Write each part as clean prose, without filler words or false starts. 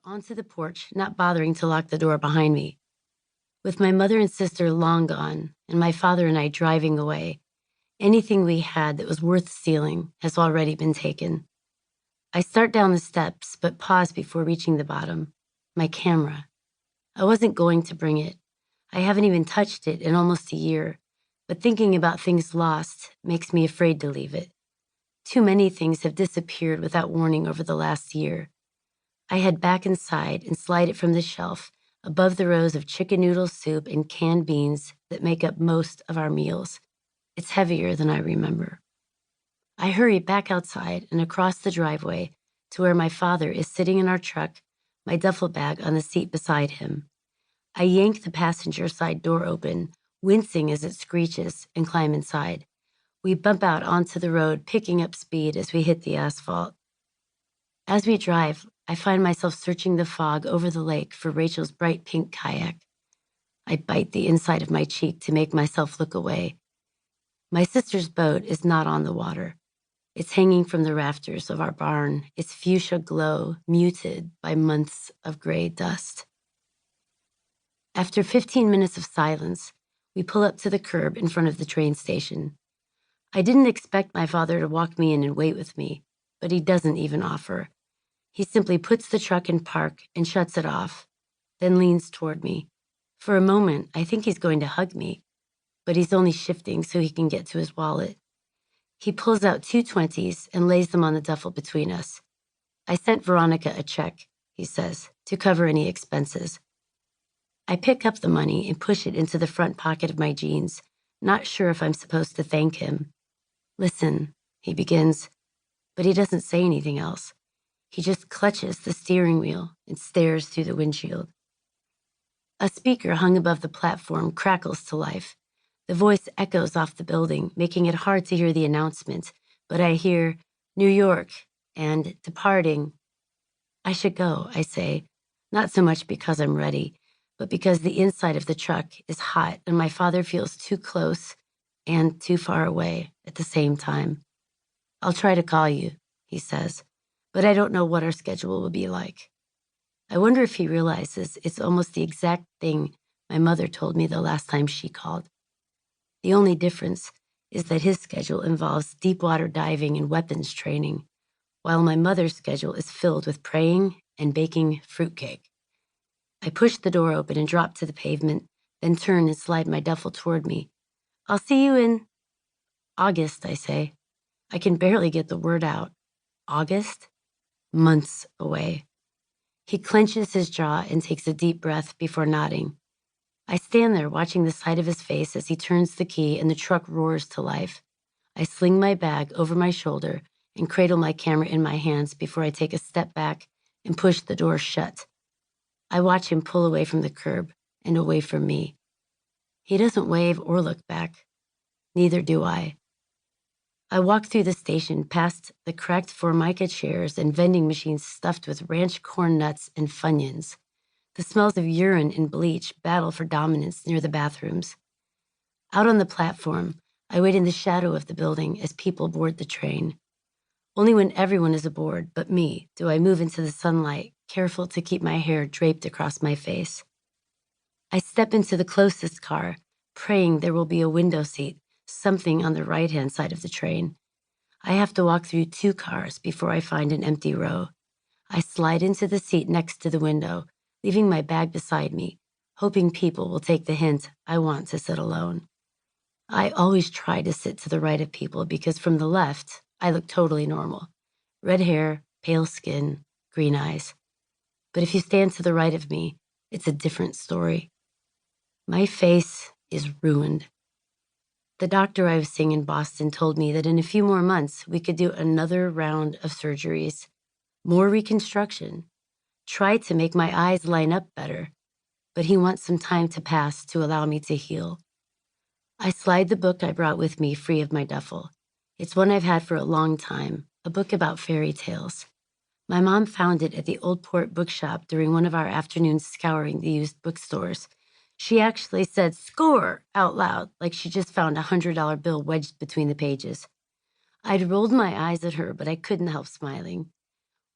onto the porch, not bothering to lock the door behind me. With my mother and sister long gone, and my father and I driving away, anything we had that was worth stealing has already been taken. I start down the steps, but pause before reaching the bottom. My camera. I wasn't going to bring it. I haven't even touched it in almost a year, but thinking about things lost makes me afraid to leave it. Too many things have disappeared without warning over the last year. I head back inside and slide it from the shelf above the rows of chicken noodle soup and canned beans that make up most of our meals. It's heavier than I remember. I hurry back outside and across the driveway to where my father is sitting in our truck, my duffel bag on the seat beside him. I yank the passenger side door open, wincing as it screeches, and climb inside. We bump out onto the road, picking up speed as we hit the asphalt. As we drive, I find myself searching the fog over the lake for Rachel's bright pink kayak. I bite the inside of my cheek to make myself look away. My sister's boat is not on the water. It's hanging from the rafters of our barn, its fuchsia glow muted by months of gray dust. After 15 minutes of silence, we pull up to the curb in front of the train station. I didn't expect my father to walk me in and wait with me, but he doesn't even offer. He simply puts the truck in park and shuts it off, then leans toward me. For a moment, I think he's going to hug me, but he's only shifting so he can get to his wallet. He pulls out 2 20s and lays them on the duffel between us. I sent Veronica a check, he says, to cover any expenses. I pick up the money and push it into the front pocket of my jeans, not sure if I'm supposed to thank him. Listen, he begins, but he doesn't say anything else. He just clutches the steering wheel and stares through the windshield. A speaker hung above the platform crackles to life. The voice echoes off the building, making it hard to hear the announcement, but I hear New York and departing. I should go, I say, not so much because I'm ready, but because the inside of the truck is hot and my father feels too close and too far away at the same time. I'll try to call you, he says, but I don't know what our schedule will be like. I wonder if he realizes it's almost the exact thing my mother told me the last time she called. The only difference is that his schedule involves deep water diving and weapons training, while my mother's schedule is filled with praying and baking fruitcake. I push the door open and drop to the pavement, then turn and slide my duffel toward me. I'll see you in August, I say. I can barely get the word out. August? Months away. He clenches his jaw and takes a deep breath before nodding. I stand there watching the side of his face as he turns the key and the truck roars to life. I sling my bag over my shoulder and cradle my camera in my hands before I take a step back and push the door shut. I watch him pull away from the curb and away from me. He doesn't wave or look back. Neither do I. I walk through the station past the cracked Formica chairs and vending machines stuffed with ranch corn nuts and Funyuns. The smells of urine and bleach battle for dominance near the bathrooms. Out on the platform, I wait in the shadow of the building as people board the train. Only when everyone is aboard, but me, do I move into the sunlight, careful to keep my hair draped across my face. I step into the closest car, praying there will be a window seat, something on the right-hand side of the train. I have to walk through 2 cars before I find an empty row. I slide into the seat next to the window, leaving my bag beside me, hoping people will take the hint I want to sit alone. I always try to sit to the right of people because from the left, I look totally normal. Red hair, pale skin, green eyes. But if you stand to the right of me, it's a different story. My face is ruined. The doctor I was seeing in Boston told me that in a few more months, we could do another round of surgeries, more reconstruction, try to make my eyes line up better, but he wants some time to pass to allow me to heal. I slide the book I brought with me free of my duffel. It's one I've had for a long time, a book about fairy tales. My mom found it at the Old Port bookshop during one of our afternoons scouring the used bookstores. She actually said "score" out loud, like she just found a $100 bill wedged between the pages. I'd rolled my eyes at her, but I couldn't help smiling.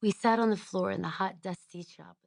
We sat on the floor in the hot, dusty shop.